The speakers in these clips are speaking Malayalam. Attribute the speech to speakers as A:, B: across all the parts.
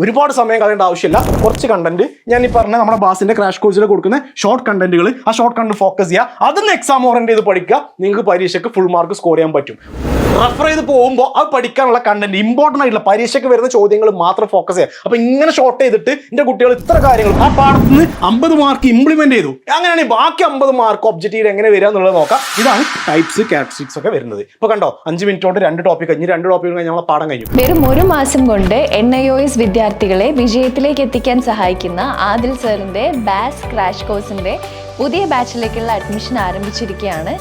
A: ഒരുപാട് സമയം കളയേണ്ട ആവശ്യമില്ല. കുറച്ച് കണ്ടന്റ് ഞാൻ ഈ പറഞ്ഞ നമ്മുടെ ബാസിന്റെ ക്രാഷ് കോഴ്സിൽ കൊടുക്കുന്ന ഷോർട്ട് കണ്ടന്റുകൾ, ആ ഷോർട്ട് കണ്ടന്റ് ഫോക്കസ് ചെയ്യുക, അതിന് എക്സാം ഓറിയന്റ് ചെയ്ത് പഠിക്കുക. നിങ്ങൾക്ക് പരീക്ഷയ്ക്ക് ഫുൾ മാർക്ക് സ്കോർ ചെയ്യാൻ പറ്റും. റെഫർ ചെയ്ത് പോകുമ്പോൾ അത് പഠിക്കാനുള്ള കണ്ടന്റ് ഇമ്പോർട്ടൻ്റ് ആയിട്ടുള്ള പരീക്ഷയ്ക്ക് വരുന്ന ചോദ്യങ്ങൾ മാത്രം ഫോക്കസ് ചെയ്യുക. അപ്പൊ ഇങ്ങനെ ഷോർട്ട് ചെയ്തിട്ട് എൻ്റെ കുട്ടികൾ ഇത്ര കാര്യങ്ങൾ ആ പാഠത്തിൽ നിന്ന് 50 മാർക്ക് ഇംപ്ലിമെന്റ് ചെയ്തു, അങ്ങനെയാണെങ്കിൽ ബാക്കി 50 മാർക്ക് ഒബ്ജക്റ്റീവ് എങ്ങനെ വരിക എന്നുള്ളത് നോക്കാം. ഇതാണ് ടൈപ്സ് ക്യാരക്ടറിസ്റ്റിക്സ് ഒക്കെ വരുന്നത്. ഇപ്പൊ കണ്ടോ 5 മിനിറ്റ് കൊണ്ട് 2 ടോപ്പിക് കഴിഞ്ഞ് 2 ടോപ്പിക് കഴിഞ്ഞ് നമ്മളെ പാഠം കഴിഞ്ഞു.
B: വെറും 1 മാസം കൊണ്ട് NIOS വിദ്യാർത്ഥികളെ വിജയത്തിലേക്ക് എത്തിക്കാൻ സഹായിക്കുന്ന ആദിൽ സാറിന്റെ ബാസ് ക്രാഷ് കോഴ്സിന്റെ പുതിയ ബാച്ചിലേക്കുള്ള അഡ്മിഷൻ ആരംഭിച്ചിരിക്കുകയാണ്.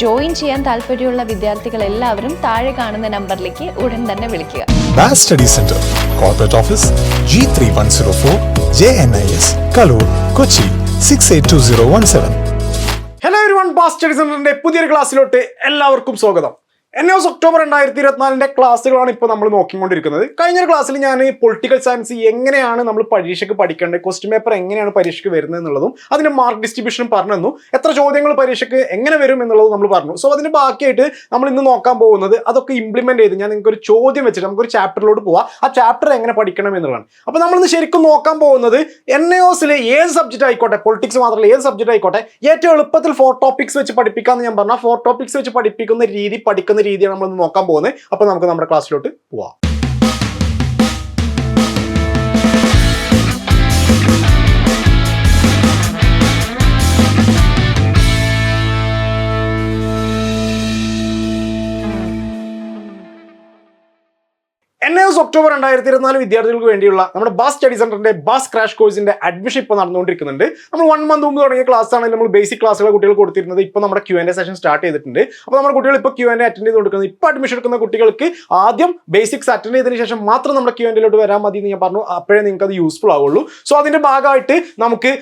B: ജോയിൻ ചെയ്യാൻ താല്പര്യമുള്ള വിദ്യാർത്ഥികൾ എല്ലാവരും താഴെ കാണുന്ന നമ്പറിലേക്ക് ഉടൻ തന്നെ വിളിക്കുക.
C: Baas study centre, corporate office, G3104, JNIS, Kaloor, Kochi 682017.
A: Hello everyone, Baas study സെന്ററിന്റെ പുതിയൊരു ക്ലാസ്സിലോട്ട് എല്ലാവർക്കും സ്വാഗതം. NIOS ഒക്ടോബർ 2024 ക്ലാസ്സുകളാണ് ഇപ്പോൾ നമ്മൾ നോക്കിക്കൊണ്ടിരിക്കുന്നത്. കഴിഞ്ഞൊരു ക്ലാസ്സിൽ ഞാൻ പൊളിറ്റിക്കൽ സയൻസ് എങ്ങനെയാണ് നമ്മൾ പരീക്ഷയ്ക്ക് പഠിക്കേണ്ടത്, ക്വസ്റ്റ്യൻ പേപ്പർ എങ്ങനെയാണ് പരീക്ഷയ്ക്ക് വരുന്നത് എന്നുള്ളതും അതിന്റെ മാർക്ക് ഡിസ്ട്രിബ്യൂഷനും പറഞ്ഞു തന്നു. എത്ര ചോദ്യങ്ങൾ പരീക്ഷയ്ക്ക് എങ്ങനെ വരും എന്നുള്ളത് നമ്മൾ പറഞ്ഞു. സോ അതിന്റെ ബാക്കിയായിട്ട് നമ്മൾ ഇന്ന് നോക്കാൻ പോകുന്നത് അതൊക്കെ ഇംപ്ലിമെന്റ് ചെയ്ത് ഞാൻ നിങ്ങൾക്ക് ഒരു ചോദ്യം വെച്ചിട്ട് നമുക്കൊരു ചാപ്റ്ററിലോട്ട് പോവാം. ആ ചാപ്റ്റർ എങ്ങനെ പഠിക്കണം എന്നുള്ളതാണ്. അപ്പോൾ നമ്മളിന്ന് ശരിക്കും നോക്കാൻ പോകുന്നത് NIOSലെ ഏത് സബ്ജക്റ്റ് ആയിക്കോട്ടെ, പൊളിറ്റിക്സ് മാത്രമല്ല ഏത് സബ്ജക്റ്റ് ആയിക്കോട്ടെ, ഏറ്റവും എളുപ്പത്തിൽ 4 ടോപ്പിക്സ് വെച്ച് പഠിപ്പിക്കാമെന്ന് ഞാൻ പറഞ്ഞാൽ 4 ടോപ്പിക്സ് വെച്ച് പഠിപ്പിക്കുന്ന രീതി, പഠിക്കുന്ന രീതിയാണ് നമ്മൾ നോക്കാൻ പോകുന്നത്. അപ്പോൾ നമുക്ക് നമ്മുടെ ക്ലാസ്സിലോട്ട് പോവാം. NIOS ഒക്ടോബർ 2024 വിദ്യാർത്ഥികൾക്ക് വേണ്ടിയുള്ള നമ്മുടെ ബാസ് സ്റ്റഡി സെന്ററിന്റെ ബാസ് ക്രാഷ് കോഴ്സിന്റെ അഡ്മിഷൻ ഇപ്പോൾ നടന്നുകൊണ്ടിരിക്കുന്നുണ്ട്. നമ്മൾ 1 മന്ത് മുമ്പ് തുടങ്ങിയ ക്ലാസ് ആണ് നമ്മൾ ബേസിക് ക്ലാസ്സുകൾ കുട്ടികൾ കൊടുത്തിരുന്നത്. ഇപ്പോൾ നമ്മുടെ Q&A സെഷൻ സ്റ്റാർട്ട് ചെയ്തിട്ടുണ്ട്. അപ്പോൾ നമ്മുടെ കുട്ടികൾ ഇപ്പോൾ Q&A അറ്റൻഡ് ചെയ്ത് കൊടുക്കുന്നത്. ഇപ്പോൾ അഡ്മിഷൻ എടുക്കുന്ന കുട്ടികൾക്ക് ആദ്യം ബേസിക്സ് അറ്റൻഡ് ചെയ്തതിന് ശേഷം മാത്രം നമ്മുടെ Q&Aയിലോട്ട് വരാൻ മതി എന്ന് ഞാൻ പറഞ്ഞു. അപ്പോഴേ നിങ്ങൾക്ക് അത് യൂസ്ഫുൾ ആവുള്ളൂ. സോ അതിന്റെ ഭാഗമായിട്ട് നമുക്ക്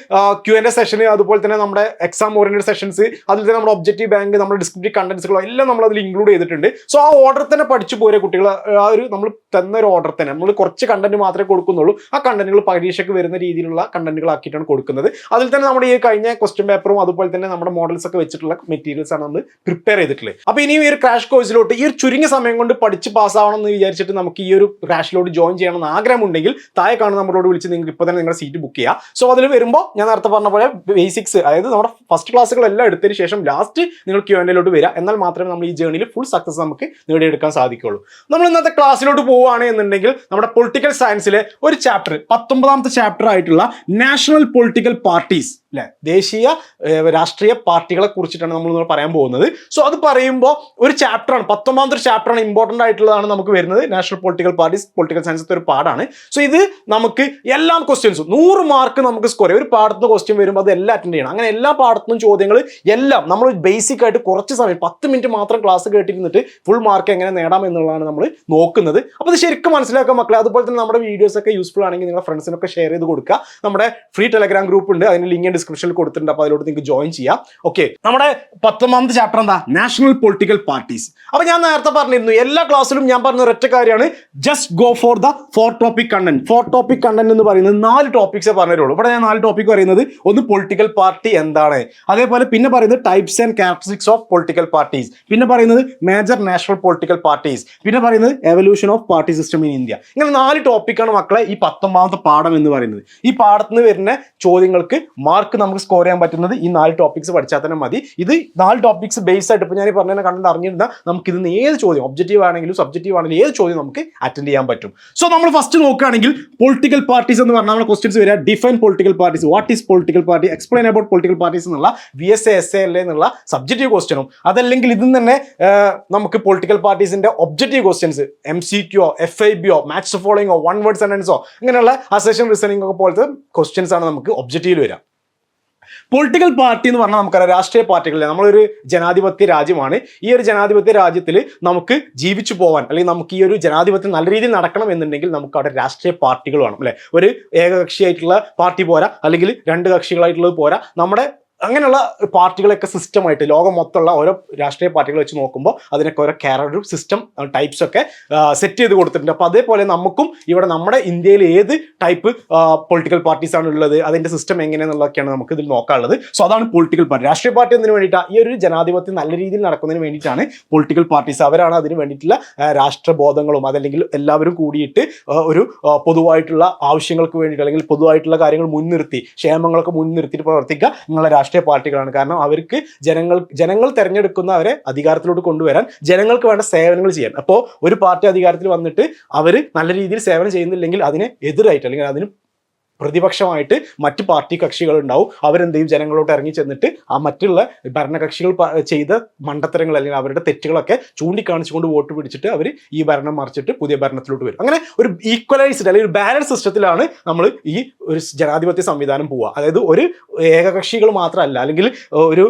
A: Q&A സെഷന്, അതുപോലെ തന്നെ നമ്മുടെ എക്സാം ഓറിയന്റഡ് സെഷൻസ്, അതിൽ തന്നെ നമ്മുടെ ഒബ്ജക്റ്റീവ് ബാങ്ക്, നമ്മുടെ ഡിസ്ക്രിപ്റ്റീവ് കണ്ടന്റ്സുകളോ എല്ലാം നമ്മൾ അതിൽ ഇൻക്ലൂഡ് ചെയ്തിട്ടുണ്ട്. സോ ആ ഓർഡർ തന്നെ പഠിച്ചു പോരെ കുട്ടികൾ. ആ ഒരു നമ്മൾ തന്ന ഒരു ഓർഡർ തന്നെ നമ്മൾ കുറച്ച് കണ്ടന്റ് മാത്രമേ കൊടുക്കുന്നുള്ളൂ. ആ കണ്ടന്റുകൾ പരീക്ഷയ്ക്ക് വരുന്ന രീതിയിലുള്ള കണ്ടന്റുകളാക്കിയിട്ടാണ് കൊടുക്കുന്നത്. അതിൽ തന്നെ നമ്മുടെ ഈ കഴിഞ്ഞ ക്വസ്റ്റ്യൻ പേപ്പറും അതുപോലെ തന്നെ നമ്മുടെ മോഡൽസ് ഒക്കെ വെച്ചിട്ടുള്ള മെറ്റീരിയൽസ് ആണ് നമ്മൾ പ്രിപ്പയർ ചെയ്തിട്ടുള്ളത്. അപ്പോൾ ഇനി ഈ ഒരു ക്രാഷ് കോഴ്സിലോട്ട് ഈ ഒരു ചുരുങ്ങിയ സമയം കൊണ്ട് പഠിച്ച് പാസ്സാവണം എന്ന് വിചാരിച്ചിട്ട് നമുക്ക് ഈ ഒരു ക്രാഷിലോട്ട് ജോയിൻ ചെയ്യണമെന്ന് ആഗ്രഹമുണ്ടെങ്കിൽ താഴെ കാണുന്ന നമ്മളോട് വിളിച്ച് നിങ്ങൾക്ക് ഇപ്പോൾ തന്നെ നിങ്ങളുടെ സീറ്റ് ബുക്ക് ചെയ്യാം. സോ അതിൽ വരുമ്പോൾ ഞാൻ നേരത്തെ പറഞ്ഞ പോലെ ബേസിക്സ്, അതായത് നമ്മുടെ ഫസ്റ്റ് ക്ലാസ്സുകളെല്ലാം എടുത്തതിന് ശേഷം ലാസ്റ്റ് നിങ്ങൾ Q&Aയിലോട്ട് വരിക. എന്നാൽ മാത്രമേ നമ്മൾ ഈ ജേർണിയിൽ ഫുൾ സക്സസ് നമുക്ക് നേടിയെടുക്കാൻ സാധിക്കുകയുള്ളൂ. നമ്മൾ ഇന്നത്തെ ക്ലാസ്സിലോട്ട് പോവുകയാണ് എന്നുണ്ടെങ്കിൽ നമ്മുടെ പൊളിറ്റിക്കൽ സയൻസിലെ ഒരു ചാപ്റ്റർ, 19ാമത്തെ ചാപ്റ്റർ ആയിട്ടുള്ള നാഷണൽ പൊളിറ്റിക്കൽ പാർട്ടീസ്, അല്ലെ, ദേശീയ രാഷ്ട്രീയ പാർട്ടികളെ കുറിച്ചിട്ടാണ് നമ്മൾ പറയാൻ പോകുന്നത്. സോ അത് പറയുമ്പോൾ ഒരു ചാപ്റ്ററാണ്, 19ാമത്തെ ചാപ്റ്ററാണ്, ഇമ്പോർട്ടൻ്റ് ആയിട്ടുള്ളതാണ് നമുക്ക് വരുന്നത്. നാഷണൽ പൊളിറ്റിക്കൽ പാർട്ടീസ് പൊളിറ്റിക്കൽ സയൻസിന്റെ ഒരു പാഠമാണ്. സോ ഇത് നമുക്ക് എല്ലാ ക്വസ്റ്റ്യൻസും 100 മാർക്ക് നമുക്ക് സ്കോർ ചെയ്യും. ഒരു പാഠത്തിന് ക്വസ്റ്റ്യൻ വരുമ്പോൾ അത് എല്ലാം അറ്റൻഡ് ചെയ്യണം. അങ്ങനെ എല്ലാ പാഠത്തിനും ചോദ്യങ്ങൾ എല്ലാം നമ്മൾ ബേസിക് ആയിട്ട് കുറച്ച് സമയം 10 മിനിറ്റ് മാത്രം ക്ലാസ് കേട്ടിരുന്നിട്ട് ഫുൾ മാർക്ക് എങ്ങനെ നേടാം എന്നുള്ളതാണ് നമ്മൾ നോക്കുന്നത്. അപ്പോൾ ഇത് ശരിക്കും മനസ്സിലാക്കാൻ മക്കളെ. അതുപോലെ തന്നെ നമ്മുടെ വീഡിയോസ് ഒക്കെ യൂസ്ഫുൾ ആണെങ്കിൽ നിങ്ങളുടെ ഫ്രണ്ട്സിനൊക്കെ ഷെയർ ചെയ്ത് കൊടുക്കുക. നമ്മുടെ ഫ്രീ ടെലഗ്രാം ഗ്രൂപ്പ് ഉണ്ട്, അതിന്റെ ലിങ്ക് ഡിസ്ക്രിപ്ഷനിൽ കൊടുത്തിട്ടുണ്ട്. അപ്പോൾ അതിലോട്ട് നിങ്ങൾക്ക് ജോയിൻ ചെയ്യാം. ഓക്കെ, നമ്മുടെ 19ാമത്തെ ചാപ്റ്റർ എന്താ? National political parties. അപ്പോൾ ഞാൻ നേരത്തെ പറഞ്ഞിരുന്നു, എല്ലാ ക്ലാസ്സിലും ഞാൻ പറഞ്ഞ ഒരൊറ്റ കാര്യമാണ്, just go for the 4 topic content. 4 topic content എന്ന് പറയുന്നത് 4 ടോപ്പിക്സേ പറഞ്ഞുള്ളൂ. ഇവിടെ ഞാൻ 4 ടോപ്പിക് പറയുന്നത്, ഒന്ന് പൊളിറ്റിക്കൽ പാർട്ടി എന്താണ്, അതേപോലെ പിന്നെ പറയുന്നത് types and characteristics of political parties, പിന്നെ പറയുന്നത് മേജർ നാഷണൽ പൊളിറ്റിക്കൽ പാർട്ടീസ്, പിന്നെ പറയുന്നത് evolution of party system in India. ഇങ്ങനെ 4 ടോപ്പിക്കാണ് മക്കളെ ഈ 19ാമത്തെ പാഠം എന്ന് പറയുന്നത്. ഈ പാഠത്തിൽ നിന്ന് വരുന്ന ചോദ്യങ്ങൾക്ക് മാർക്ക് നമുക്ക് സ്കോർ ചെയ്യാൻ പറ്റുന്നത് ഈ 4 ടോപ്പിക്സ് പഠിച്ചാൽ തന്നെ മതി. ഇത് 4 ടോപ്പിക്സ് ബേസ് ആയിട്ട് ഇപ്പോൾ ഞാൻ പറഞ്ഞ കണ്ടന്റ് അറിഞ്ഞിരുന്നാൽ നമുക്ക് ഇതിന് ഏത് ചോദ്യം, ഒബ്ജക്റ്റീവ് ആണെങ്കിലും സബ്ജക്റ്റീവ് ആണെങ്കിലും ഏത് ചോദ്യം നമുക്ക് അറ്റൻഡ് ചെയ്യാൻ പറ്റും. സോ നമ്മൾ ഫസ്റ്റ് നോക്കുകയാണെങ്കിൽ പൊളിറ്റിക്കൽ പാർട്ടീസ് എന്ന് പറഞ്ഞാൽ നമ്മുടെ ക്വസ്റ്റ്യൻസ് വരിക, define political parties, what is political party, explain about political parties എന്നുള്ള VSA SALA എന്നുള്ള സബ്ജക്റ്റീവ് ക്വസ്റ്റ്യനും, അതല്ലെങ്കിൽ ഇതിൽ തന്നെ നമുക്ക് പൊളിറ്റിക്കൽ പാർട്ടീസിന്റെ objective questions MCQ, FIB, match the following, 1 word സെന്റൻസോ, ഇങ്ങനെയുള്ള അസഷൻ റിസണിംഗ് ഒക്കെ പോലത്തെ ക്വസ്റ്റ്യൻസ് ആണ് നമുക്ക് ഒബ്ജക്റ്റീവിൽ വരിക. പൊളിറ്റിക്കൽ പാർട്ടി എന്ന് പറഞ്ഞാൽ നമുക്കറിയാം, രാഷ്ട്രീയ പാർട്ടികളിലെ നമ്മളൊരു ജനാധിപത്യ രാജ്യമാണ്. ഈ ഒരു ജനാധിപത്യ രാജ്യത്തിൽ നമുക്ക് ജീവിച്ചു പോകാൻ, അല്ലെങ്കിൽ നമുക്ക് ഈ ഒരു ജനാധിപത്യം നല്ല രീതിയിൽ നടക്കണം എന്നുണ്ടെങ്കിൽ നമുക്ക് അവിടെ രാഷ്ട്രീയ പാർട്ടികൾ വേണം, അല്ലെ. ഒരു ഏകകക്ഷിയായിട്ടുള്ള പാർട്ടി പോരാ, അല്ലെങ്കിൽ 2 കക്ഷികളായിട്ടുള്ളത് പോരാ. നമ്മുടെ അങ്ങനെയുള്ള പാർട്ടികളൊക്കെ സിസ്റ്റമായിട്ട് ലോകം മൊത്തമുള്ള ഓരോ രാഷ്ട്രീയ പാർട്ടികൾ വെച്ച് നോക്കുമ്പോൾ അതിനൊക്കെ ഓരോ ക്യാരക്ടർ സിസ്റ്റം ടൈപ്സ് ഒക്കെ സെറ്റ് ചെയ്ത് കൊടുത്തിട്ടുണ്ട്. അപ്പോൾ അതേപോലെ നമുക്കും ഇവിടെ നമ്മുടെ ഇന്ത്യയിൽ ഏത് ടൈപ്പ് പൊളിറ്റിക്കൽ പാർട്ടീസ് ആണ് ഉള്ളത്, അതിൻ്റെ സിസ്റ്റം എങ്ങനെയാണെന്നുള്ളതൊക്കെയാണ് നമുക്ക് ഇതിൽ നോക്കാനുള്ളത്. സോ അതാണ് പൊളിറ്റിക്കൽ പാർട്ടി. രാഷ്ട്രീയ പാർട്ടി എന്നതിന് വേണ്ടിയിട്ടാണ് ഈ ഒരു ജനാധിപത്യം നല്ല രീതിയിൽ നടക്കുന്നതിന് വേണ്ടിയിട്ടാണ് പൊളിറ്റിക്കൽ പാർട്ടീസ്. അവരാണ് അതിന് വേണ്ടിയിട്ടുള്ള രാഷ്ട്രബോധങ്ങളും അതല്ലെങ്കിൽ എല്ലാവരും കൂടിയിട്ട് ഒരു പൊതുവായിട്ടുള്ള ആവശ്യങ്ങൾക്ക് വേണ്ടിയിട്ട് അല്ലെങ്കിൽ പൊതുവായിട്ടുള്ള കാര്യങ്ങൾ മുൻനിർത്തി ക്ഷേമങ്ങളൊക്കെ മുൻനിർത്തിയിട്ട് പ്രവർത്തിക്കുക നിങ്ങളുടെ രാഷ്ട്രീയ പാർട്ടികളാണ്. കാരണം അവർക്ക് ജനങ്ങൾ തിരഞ്ഞെടുക്കുന്നവരെ അധികാരത്തിലോട്ട് കൊണ്ടുവരാൻ ജനങ്ങൾക്ക് വേണ്ട സേവനങ്ങൾ ചെയ്യാൻ. അപ്പോൾ ഒരു പാർട്ടി അധികാരത്തിൽ വന്നിട്ട് അവർ നല്ല രീതിയിൽ സേവനം ചെയ്യുന്നില്ലെങ്കിൽ അതിനെ എതിരായിട്ട് അല്ലെങ്കിൽ അതിന് പ്രതിപക്ഷമായിട്ട് മറ്റ് പാർട്ടി കക്ഷികൾ ഉണ്ടാവും. അവരെന്ത് ചെയ്യും, ജനങ്ങളോട്ട് ഇറങ്ങി ചെന്നിട്ട് ആ മറ്റുള്ള ഭരണകക്ഷികൾ ചെയ്ത മണ്ടത്തരങ്ങൾ അല്ലെങ്കിൽ അവരുടെ തെറ്റുകളൊക്കെ ചൂണ്ടിക്കാണിച്ചുകൊണ്ട് വോട്ട് പിടിച്ചിട്ട് അവർ ഈ ഭരണം മറിച്ചിട്ട് പുതിയ ഭരണത്തിലോട്ട് വരും. അങ്ങനെ ഒരു ഈക്വലൈസ്ഡ് അല്ലെങ്കിൽ ഒരു ബാലൻസ് സിസ്റ്റത്തിലാണ് നമ്മൾ ഈ ഒരു ജനാധിപത്യ സംവിധാനം പോവുക. അതായത് ഒരു ഏകകക്ഷികൾ മാത്രമല്ല, അല്ലെങ്കിൽ ഒരു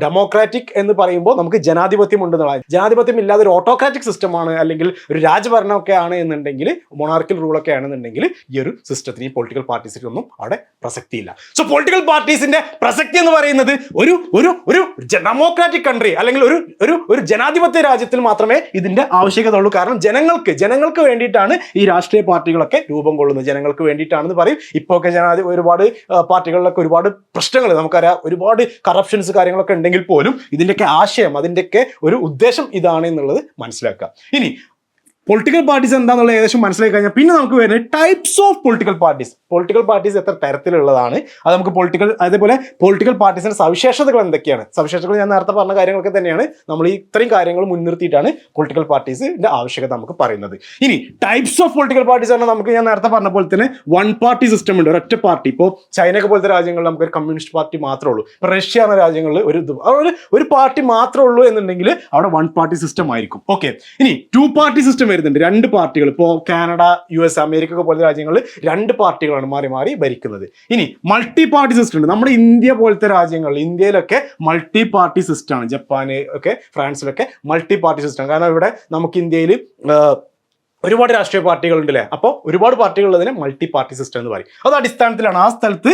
A: ഡെമോക്രാറ്റിക് എന്ന് പറയുമ്പോൾ നമുക്ക് ജനാധിപത്യം ഉണ്ടെന്നുള്ളത്. ജനാധിപത്യം ഇല്ലാതെ ഒരു ഓട്ടോക്രാറ്റിക് സിസ്റ്റമാണ് അല്ലെങ്കിൽ ഒരു രാജഭരണമൊക്കെ ആണ് എന്നുണ്ടെങ്കിൽ, മൊണാർക്കൽ റൂളൊക്കെ ആണെന്നുണ്ടെങ്കിൽ ഈ ഒരു സിസ്റ്റത്തിന് ഈ പൊളിറ്റിക്കൽ പാർട്ടി ഒന്നും അവിടെ പ്രസക്തിയില്ല. സോ പൊളിറ്റിക്കൽ പാർട്ടീസിന്റെ പ്രസക്തി എന്ന് പറയുന്നത് ഒരു ഒരു ഒരു ഡെമോക്രാറ്റിക് കൺട്രി അല്ലെങ്കിൽ ഒരു ജനാധിപത്യ രാജ്യത്തിൽ മാത്രമേ ഇതിന്റെ ആവശ്യകത ഉള്ളൂ. കാരണം ജനങ്ങൾക്ക് വേണ്ടിയിട്ടാണ് ഈ രാഷ്ട്രീയ പാർട്ടികളൊക്കെ രൂപം കൊള്ളുന്നത്. ജനങ്ങൾക്ക് വേണ്ടിയിട്ടാണെന്ന് പറയും. ഇപ്പോൾ ഒക്കെ ഒരുപാട് പാർട്ടികളിലൊക്കെ ഒരുപാട് പ്രശ്നങ്ങൾ നമുക്കറിയാം, ഒരുപാട് കറപ്ഷൻസ് കാര്യങ്ങളൊക്കെ ഉണ്ടെങ്കിൽ പോലും ഇതിന്റെയൊക്കെ ആശയം, അതിന്റെയൊക്കെ ഒരു ഉദ്ദേശം ഇതാണ് എന്നുള്ളത് മനസ്സിലാക്കുക. ഇനി പൊളിറ്റിക്കൽ പാർട്ടീസ് എന്താണെന്നുള്ള ഏകദേശം മനസ്സിലാക്കി കഴിഞ്ഞാൽ പിന്നെ നമുക്ക് വരുന്നത് types of political parties. Political parties എത്ര തരത്തിലുള്ളതാണ്, അത് നമുക്ക് അതേപോലെ പൊളിറ്റിക്കൽ പാർട്ടീസിന്റെ സവിശേഷതകൾ എന്തൊക്കെയാണ്. സവിശേഷതകൾ ഞാൻ നേരത്തെ പറഞ്ഞ കാര്യങ്ങളൊക്കെ തന്നെയാണ്. നമ്മൾ ഇത്രയും കാര്യങ്ങൾ മുൻനിർത്തിയിട്ടാണ് പൊളിറ്റിക്കൽ പാർട്ടീസിന്റെ ആവശ്യകത നമുക്ക് പറയുന്നത്. ഇനി ടൈപ്സ് ഓഫ് പൊളിറ്റിക്കൽ പാർട്ടീസ് ആണ് നമുക്ക് ഞാൻ നേരത്തെ പറഞ്ഞ പോലെ തന്നെ വൺ പാർട്ടി സിസ്റ്റം ഉണ്ട്, ഒരൊറ്റ പാർട്ടി. ഇപ്പോൾ ചൈനയൊക്കെ പോലത്തെ രാജ്യങ്ങളിൽ നമുക്കൊരു കമ്മ്യൂണിസ്റ്റ് പാർട്ടി മാത്രമേ ഉള്ളൂ. ഇപ്പോൾ റഷ്യ എന്ന രാജ്യങ്ങളിൽ ഒരു പാർട്ടി മാത്രമേ ഉള്ളൂ എന്നുണ്ടെങ്കിൽ അവിടെ വൺ പാർട്ടി സിസ്റ്റം ആയിരിക്കും. ഓക്കെ, ഇനി ടു പാർട്ടി സിസ്റ്റം വരുന്നുണ്ട്. രണ്ട് പാർട്ടികൾ, ഇപ്പോൾ കാനഡ, US, അമേരിക്ക ഒക്കെ പോലത്തെ രാജ്യങ്ങളിൽ രണ്ട് പാർട്ടികളാണ് മാറി മാറി ഭരിക്കുന്നത്. ഇനി മൾട്ടി പാർട്ടി സിസ്റ്റം ഉണ്ട്. നമ്മുടെ ഇന്ത്യ പോലത്തെ രാജ്യങ്ങളിൽ, ഇന്ത്യയിലൊക്കെ മൾട്ടി പാർട്ടി സിസ്റ്റമാണ്. ജപ്പാന് ഒക്കെ ഫ്രാൻസിലൊക്കെ മൾട്ടി പാർട്ടി സിസ്റ്റം. കാരണം ഇവിടെ നമുക്ക് ഇന്ത്യയിൽ ഒരുപാട് രാഷ്ട്രീയ പാർട്ടികളുണ്ട് അല്ലേ. അപ്പോൾ ഒരുപാട് പാർട്ടികളുള്ളതിനെ മൾട്ടി പാർട്ടി സിസ്റ്റം എന്ന് പറയും. അത് അടിസ്ഥാനത്തിലാണ് ആ സ്ഥലത്ത്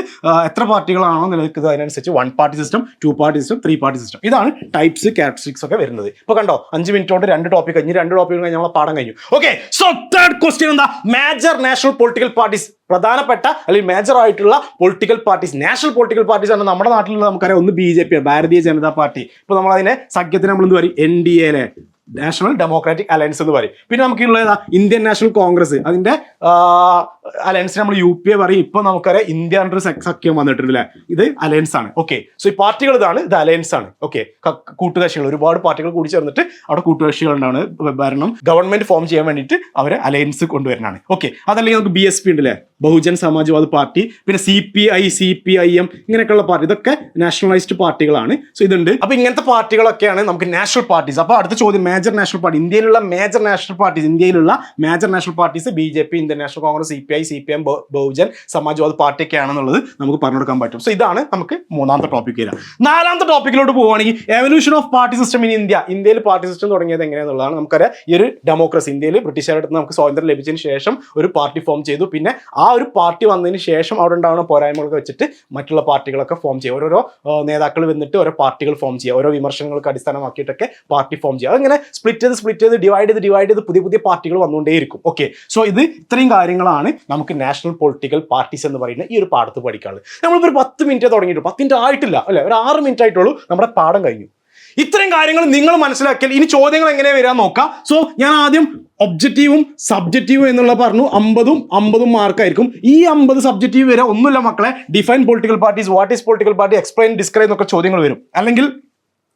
A: എത്ര പാർട്ടികളാണോ നിലനിൽക്കുന്നത് അതിനനുസരിച്ച് one party system, two party system, three party system. ഇതാണ് ടൈപ്സ്, ക്യാരക്ടറിസ്റ്റിക്സ് ഒക്കെ വരുന്നത്. ഇപ്പോൾ കണ്ടോ, 5 മിനിറ്റ് കൊണ്ട് 2 ടോപ്പിക് കഴിഞ്ഞ്, 2 ടോപ്പിക് കഴിഞ്ഞ് നമ്മളെ പാഠം കഴിഞ്ഞു. ഓക്കെ, സോ തേർഡ് ക്വസ്റ്റ്യൻ എന്താ? Major national political parties. പ്രധാനപ്പെട്ട അല്ലെങ്കിൽ മേജർ ആയിട്ടുള്ള political parties, national political parties ആണ് നമ്മുടെ നാട്ടിലുള്ള. നമുക്കറിയാം, ഒന്ന് BJP, ഭാരതീയ ജനതാ പാർട്ടി. ഇപ്പോൾ നമ്മളതിനെ സഖ്യത്തിന് നമ്മൾ എന്ത് പറയും? NDA, നാഷണൽ ഡെമോക്രാറ്റിക് അലയൻസ് എന്ന് പറയും. പിന്നെ നമുക്കുള്ള ഏതാ? Indian national Congress. അതിന്റെ അലയൻസിന് നമ്മൾ UPA പറയും. ഇപ്പൊ നമുക്കറിയാം ഇന്ത്യ അണ്ടർ സഖ്യം വന്നിട്ടുണ്ട് അല്ലേ. ഇത് അലയൻസ് ആണ്. ഓക്കെ, സോ ഈ പാർട്ടികൾ ഇതാണ്, ഇത് അലയൻസ് ആണ്. ഓക്കെ, കൂട്ടുകക്ഷികൾ, ഒരുപാട് പാർട്ടികൾ കൂടി ചേർന്നിട്ട് അവിടെ കൂട്ടുകക്ഷികൾ ഉണ്ടാണ് ഭരണം, ഗവൺമെന്റ് ഫോം ചെയ്യാൻ വേണ്ടിയിട്ട് അവരെ അലയൻസ് കൊണ്ടുവരുന്നതാണ്. ഓക്കെ, അതല്ലെങ്കിൽ നമുക്ക് BSP ഉണ്ട് അല്ലേ, ബഹുജൻ സമാജ്വാദി പാർട്ടി. പിന്നെ CPI, CPIM ഇങ്ങനെയൊക്കെയുള്ള പാർട്ടി, ഇതൊക്കെ നാഷണലൈസ്ഡ് പാർട്ടികളാണ്. സോ ഇതുണ്ട്. അപ്പൊ ഇങ്ങനത്തെ പാർട്ടികളൊക്കെയാണ് നമുക്ക് നാഷണൽ പാർട്ടീസ്. അപ്പൊ അടുത്ത ചോദ്യം, മേജർ നാഷണൽ പാർട്ടി. ഇന്ത്യയിലുള്ള major national parties BJP, Indian national Congress, CPI, CPM, Bahujan Samajwadi party ഒക്കെ ആണെന്നുള്ളത് നമുക്ക് പറഞ്ഞെടുക്കാൻ പറ്റും. സോ ഇതാണ് നമുക്ക് മൂന്നാമത്തെ ടോപ്പിക് വരിക. നാലാമത്തെ ടോപ്പിക്കിലോട്ട് പോവുകയാണെങ്കിൽ evolution of party system in India. ഇന്ത്യയിൽ പാർട്ടി സിസ്റ്റം തുടങ്ങിയത് എങ്ങനെയാണെന്നുള്ളതാണ്. നമുക്കറിയാം, ഈ ഒരു ഡെമോക്രസി ഇന്ത്യയിൽ ബ്രിട്ടീഷുകാരുടെ അടുത്ത് നമുക്ക് സ്വാതന്ത്ര്യം ലഭിച്ചതിന് ശേഷം ഒരു പാർട്ടി ഫോം ചെയ്തു. പിന്നെ ആ ഒരു പാർട്ടി വന്നതിന് ശേഷം അവിടെ ഉണ്ടാകുന്ന പോരായ്മകളൊക്കെ വെച്ചിട്ട് മറ്റുള്ള പാർട്ടികളൊക്കെ ഫോം ചെയ്യുക. ഓരോരോ നേതാക്കൾ വന്നിട്ട് ഓരോ പാർട്ടികൾ ഫോം ചെയ്യുക. ഓരോ വിമർശനങ്ങൾക്ക് അടിസ്ഥാനമാക്കിയിട്ടൊക്കെ പാർട്ടി ഫോം ചെയ്യുക. അങ്ങനെ സ്പ്ലിറ്റ് ചെയ്ത് ഡിവൈഡ് ചെയ്ത് പുതിയ പാർട്ടികൾ വന്നുകൊണ്ടേയിരിക്കും. ഓക്കെ, സോ ഇത്രയും കാര്യങ്ങളാണ് നമുക്ക് നാഷണൽ പൊളിറ്റിക്കൽ പാർട്ടീസ് എന്ന് പറയുന്ന ഈ ഒരു പാഠത്ത് പഠിക്കാനുള്ളത്. നമ്മളിപ്പോൾ ഒരു 10 മിനിറ്റ് തുടങ്ങിയിട്ടുള്ളൂ, 10 മിനിറ്റ് ആയിട്ടില്ല അല്ലെ, ഒരു 6 മിനിറ്റ് ആയിട്ടുള്ളൂ, നമ്മുടെ പാഠം കഴിഞ്ഞു. ഇത്രയും കാര്യങ്ങൾ നിങ്ങൾ മനസ്സിലാക്കിയാൽ ഇനി ചോദ്യങ്ങൾ എങ്ങനെ വരാൻ നോക്കാം. സോ ഞാൻ ആദ്യം ഒബ്ജക്റ്റീവും സബ്ജക്റ്റീവും എന്നുള്ള പറഞ്ഞു. 50 മാർക്കായിരിക്കും. ഈ 50 സബ്ജക്റ്റീവ് വരെ ഒന്നുമില്ല മക്കളെ. Define political parties, what is political party, explain, describe എന്നൊക്കെ ചോദ്യങ്ങൾ വരും. അല്ലെങ്കിൽ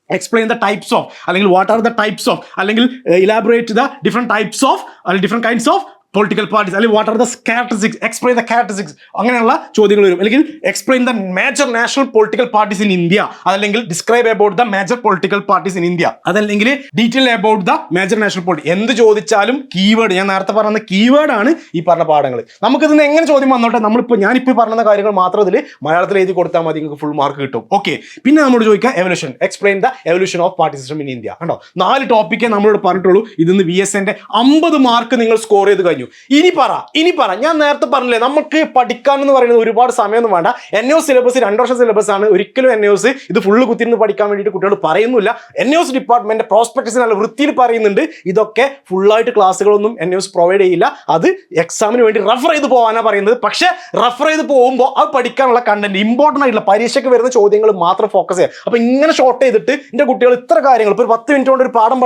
A: explain the types of, അല്ലെങ്കിൽ what are the types of, അല്ലെങ്കിൽ elaborate the different types of, അല്ലെങ്കിൽ different kinds of political parties, അല്ലെങ്കിൽ what are the characteristics, explain the characteristics, അങ്ങനെയുള്ള ചോദ്യങ്ങൾ വരും. അല്ലെങ്കിൽ explain the major national political parties in India, അതല്ലെങ്കിൽ describe about the major political parties in India, അതല്ലെങ്കിൽ detail about the major national polity. എന്ത് ചോദിച്ചാലും കീവേഡ്, ഞാൻ നേരത്തെ പറഞ്ഞ കീവേഡ് ആണ് ഈ പറഞ്ഞ പാഠങ്ങൾ. നമുക്കിതിന് എങ്ങനെ ചോദ്യം വന്നോട്ടെ, ഞാനിപ്പോൾ പറഞ്ഞ കാര്യങ്ങൾ മാത്രം ഇതിൽ മലയാളത്തിൽ എഴുതി കൊടുത്താൽ മതി, നിങ്ങൾക്ക് ഫുൾ മാർക്ക് കിട്ടും. ഓക്കെ, പിന്നെ നമ്മളോട് ചോദിക്കാം evolution, explain the evolution of party system in India. കണ്ടോ, 4 ടോപ്പിക്കേ നമ്മളോട് പറഞ്ഞിട്ടുള്ളൂ. ഇതിന്ന് VSന്റെ 50 മാർക്ക് നിങ്ങൾ സ്കോർ ചെയ്ത് കഴിഞ്ഞു. കഴിഞ്ഞു. ഇനി പറ ഞാൻ നേരത്തെ പറഞ്ഞില്ലേ, നമുക്ക് പഠിക്കാൻ എന്ന് പറയുന്നത് ഒരുപാട് സമയമൊന്നും വേണ്ട. NAOS സിലബസ് 2 വർഷം സിലബസ് ആണ്. ഒരിക്കലും NAOS ഇത് ഫുള്ള് കുത്തിരുന്ന് പഠിക്കാൻ വേണ്ടിയിട്ട് കുട്ടികൾ പറയുന്നില്ല. NAOS ഡിപ്പാർട്ട്മെന്റ് പ്രോസ്പെക്ടസ് നല്ല വൃത്തിയിൽ പറയുന്നുണ്ട് ഇതൊക്കെ ഫുള്ളായിട്ട് ക്ലാസ്സുകളൊന്നും NAOS പ്രൊവൈഡ് ചെയ്യില്ല. അത് എക്സാമിന് വേണ്ടി റെഫർ ചെയ്ത് പോകാനാണ് പറയുന്നത്. പക്ഷേ റെഫർ ചെയ്ത് പോകുമ്പോൾ അത് പഠിക്കാനുള്ള കണ്ടന്റ് ഇമ്പോർട്ടൻ്റ് ആയിട്ടുള്ള പരീക്ഷയ്ക്ക് വരുന്ന ചോദ്യങ്ങൾ മാത്രം ഫോക്കസ് ചെയ്യുക. അപ്പൊ ഇങ്ങനെ ഷോർട്ട് ചെയ്തിട്ട് എൻ്റെ കുട്ടികൾ ഇത്ര കാര്യങ്ങൾ ഇപ്പോൾ ഒരു 10 മിനിറ്റ് കൊണ്ട് ഒരു പാഠം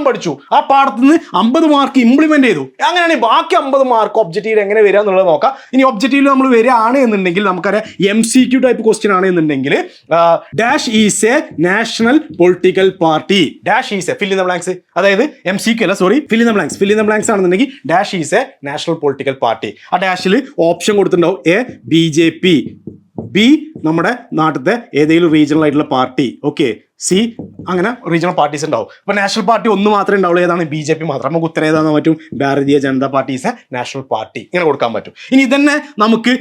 A: പഠിച്ചു, ആ പാഠത്തിൽ നിന്ന് 50 മാർക്ക് ഇംപ്ലിമെന്റ് ചെയ്തു. അങ്ങനെയാണെങ്കിൽ ബാക്കി 50 മാർക്ക് ഒബ്ജക്റ്റീവ് എങ്ങനെ വരിക എന്നുള്ളത് നോക്കാം. ഇനി ഒബ്ജക്റ്റീവിൽ നമ്മൾ വരികയാണ് എന്നുണ്ടെങ്കിൽ നമുക്കറിയാം MCQ ടൈപ്പ് ക്വസ്റ്റ്യൻ ആണ് എന്നുണ്ടെങ്കിൽ dash is a national political party, dash is a fill in the blanks, അതായത് MCQ അല്ല sorry fill in the blanks ആണെന്നുണ്ടെങ്കിൽ dash is a national political party. ആ ഡാഷിൽ ഓപ്ഷൻ കൊടുത്തിട്ടുണ്ടാവും A BJP, B നമ്മുടെ നാട്ടിലത്തെ ഏതെങ്കിലും റീജിയണൽ ആയിട്ടുള്ള പാർട്ടി, ഓക്കെ, C അങ്ങനെ റീജിയണൽ പാർട്ടീസ് ഉണ്ടാവും. അപ്പോൾ നാഷണൽ പാർട്ടി ഒന്ന് മാത്രമേ ഉണ്ടാവുള്ളൂ, ഏതാണ് BJP മാത്രം. നമുക്ക് ഉത്തരം ഏതാണെന്ന് പറ്റും, Bharatiya Janata party is a national party, ഇങ്ങനെ കൊടുക്കാൻ പറ്റും. ഇനി ഇതന്നെ നമുക്ക്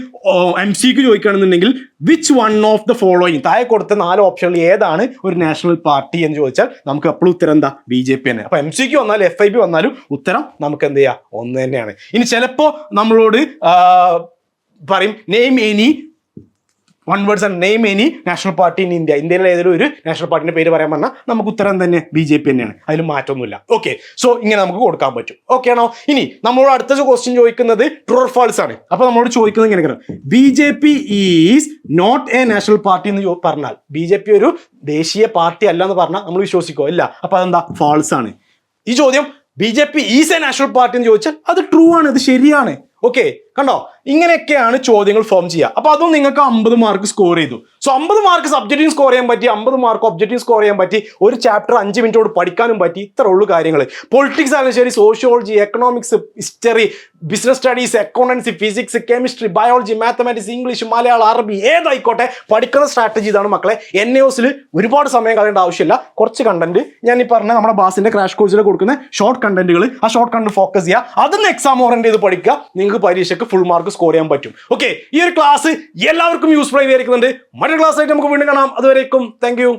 A: MCQ ചോദിക്കുകയാണെന്നുണ്ടെങ്കിൽ which one of the following, താഴെ കൊടുത്ത 4 ഓപ്ഷനിൽ ഏതാണ് ഒരു നാഷണൽ പാർട്ടി എന്ന് ചോദിച്ചാൽ നമുക്ക് എപ്പോഴും ഉത്തരം എന്താ, BJP തന്നെ. അപ്പോൾ MCQ വന്നാലും FIB വന്നാലും ഉത്തരം നമുക്ക് എന്ത് ചെയ്യാം, ഒന്ന് തന്നെയാണ്. ഇനി ചിലപ്പോൾ നമ്മളോട് പറയും name any one words and name any national party in India, ഇന്ത്യയിലെ ഏതെങ്കിലും ഒരു നാഷണൽ പാർട്ടിന്റെ പേര് പറയാൻ പറഞ്ഞാൽ നമുക്ക് ഉത്തരം തന്നെ BJP തന്നെയാണ്, അതിൽ മാറ്റമൊന്നുമില്ല. ഓക്കെ, സോ ഇങ്ങനെ നമുക്ക് കൊടുക്കാൻ പറ്റും. ഓക്കെ ആണോ? ഇനി നമ്മളോട് അടുത്ത ക്വസ്റ്റ്യൻ ചോദിക്കുന്നത് ട്രൂ ഓർ ഫാൾസ് ആണ്. അപ്പൊ നമ്മളോട് ചോദിക്കുന്നത് ഇങ്ങനെ BJP is not a national party എന്ന് പറഞ്ഞാൽ, BJP ഒരു ദേശീയ പാർട്ടി അല്ല എന്ന് പറഞ്ഞാൽ നമ്മൾ വിശ്വസിക്കോ? ഇല്ല. അപ്പൊ അതെന്താ, ഫാൾസ് ആണ്. ഈ ചോദ്യം BJP is a national party എന്ന് ചോദിച്ചാൽ അത് ട്രൂ ആണ്, അത് ശരിയാണ്. ഓക്കെ, കണ്ടോ? ഇങ്ങനെയൊക്കെയാണ് ചോദ്യങ്ങൾ ഫോം ചെയ്യുക. അപ്പൊ അതും നിങ്ങൾക്ക് 50 മാർക്ക് സ്കോർ ചെയ്തു. സോ 50 മാർക്ക് സബ്ജക്റ്റീവ് സ്കോർ ചെയ്യാൻ പറ്റി, 50 മാർക്ക് ഒബ്ജക്റ്റീവ് സ്കോർ ചെയ്യാൻ പറ്റി, ഒരു ചാപ്റ്റർ 5 മിനിറ്റോട് പഠിക്കാനും പറ്റി. ഇത്ര ഉള്ളു കാര്യങ്ങൾ. പൊളിറ്റിക്സ് ആയാലും ശരി, sociology, economics, history, business studies, accountancy, physics, chemistry, biology, mathematics, English, Malayalam, അറബി, ഏതായിക്കോട്ടെ പഠിക്കുന്ന സ്ട്രാറ്റജി ഇതാണ് മക്കളെ. NAOSൽ ഒരുപാട് സമയം കളയേണ്ട ആവശ്യമില്ല. കുറച്ച് കണ്ടന്റ് ഞാൻ ഈ പറഞ്ഞ നമ്മുടെ ബാസിന്റെ ക്രാഷ് കോഴ്സിൽ കൊടുക്കുന്ന ഷോർട്ട് കണ്ടന്റുകൾ, ആ ഷോർട്ട് കണ്ടന്റ് ഫോക്കസ് ചെയ്യുക, അതിന് എക്സാം ഓറിയന്റ് ചെയ്ത് പഠിക്കുക. നിങ്ങൾക്ക് പരീക്ഷയ്ക്ക് ഫുൾ മാർക്ക് സ്കോർ ചെയ്യാൻ പറ്റും. ഓക്കെ, ഈ ഒരു ക്ലാസ് എല്ലാവർക്കും യൂസ്ഫുൾ ആയി വിചാരിക്കുന്നുണ്ട്. മറ്റൊരു ക്ലാസ് ആയിട്ട് നമുക്ക് വീണ്ടും കാണാം. അതുവരേക്കും താങ്ക് യു.